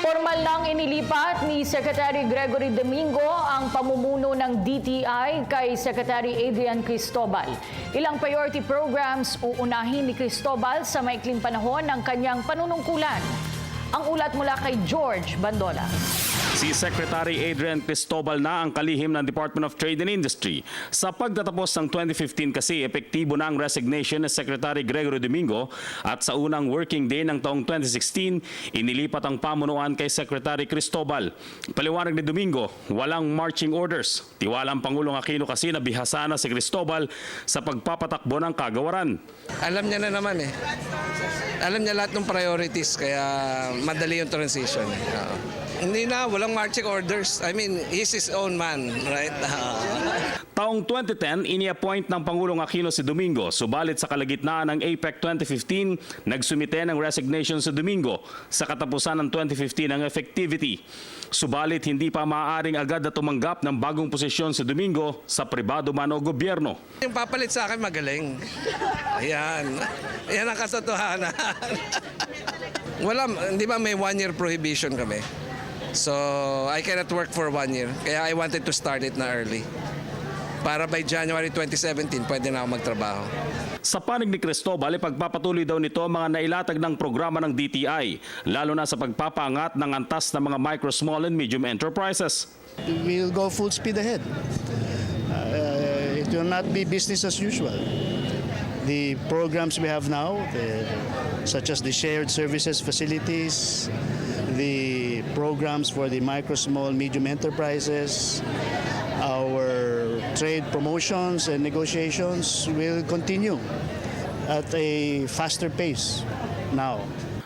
Formal nang inilipat ni Secretary Gregory Domingo ang pamumuno ng DTI kay Secretary Adrian Cristobal. Ilang priority programs uunahin ni Cristobal sa maikling panahon ng kanyang panunungkulan. Ang ulat mula kay George Bandola. Si Secretary Adrian Cristobal na ang kalihim ng Department of Trade and Industry. Sa pagtatapos ng 2015 kasi, epektibo na ang resignation ni Secretary Gregory Domingo at sa unang working day ng taong 2016, inilipat ang pamunuan kay Secretary Cristobal. Paliwanag ni Domingo, walang marching orders. Tiwala ang Pangulong Aquino kasi na bihasa na si Cristobal sa pagpapatakbo ng kagawaran. Alam niya na naman eh. Alam niya lahat ng priorities kaya madali yung transition. Hindi na, walang marching orders. I mean, he's his own man, right? Taong 2010, ini-appoint ng Pangulong Aquino si Domingo. Subalit sa kalagitnaan ng APEC 2015, nagsumite ng resignation si Domingo sa katapusan ng 2015 ang effectivity. Subalit hindi pa maaaring agad na tumanggap ng bagong posisyon si Domingo sa pribado man o gobyerno. Yung papalit sa akin magaling. Ayan. Ayan ang katotohanan. Wala, hindi ba may 1-year prohibition kami? So, I cannot work for 1 year. Kaya I wanted to start it na early. Para by January 2017, pwede na ako magtrabaho. Sa panig ni Cristobal, pagpapatuloy daw nito ang mga nailatag ng programa ng DTI, lalo na sa pagpapaangat ng antas ng mga micro, small and medium enterprises. We'll go full speed ahead. It will not be business as usual. The programs we have now, such as the shared services facilities, the programs for the micro, small, medium enterprises, our trade promotions and negotiations will continue at a faster pace now.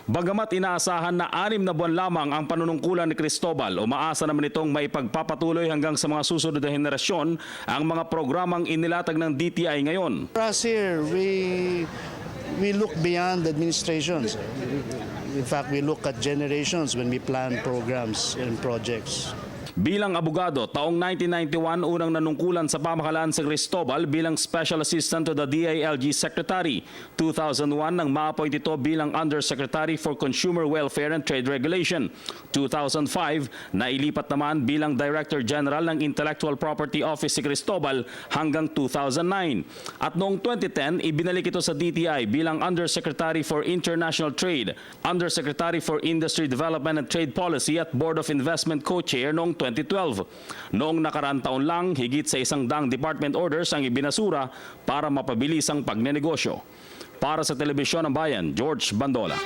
Bagamat inaasahan na 6 na buwan lamang ang panunungkulan ni Cristobal, umaasa naman itong maipagpapatuloy hanggang sa mga susunod na henerasyon ang mga programang inilatag ng DTI ngayon. For us here, we look beyond administrations. In fact, we look at generations when we plan programs and projects. Bilang abogado, taong 1991 unang nanungkulan sa pamahalaan si Cristobal bilang Special Assistant to the DILG Secretary. 2001 nang ma-appoint ito bilang Undersecretary for Consumer Welfare and Trade Regulation. 2005, nailipat naman bilang Director General ng Intellectual Property Office si Cristobal hanggang 2009. At noong 2010, ibinalik ito sa DTI bilang Undersecretary for International Trade, Undersecretary for Industry Development and Trade Policy at Board of Investment Co-Chair noong 2012. Noong nakaraang taon lang, higit sa 100 department orders ang ibinasura para mapabilis ang pagnenegosyo. Para sa Telebisyon ng Bayan, George Bandola.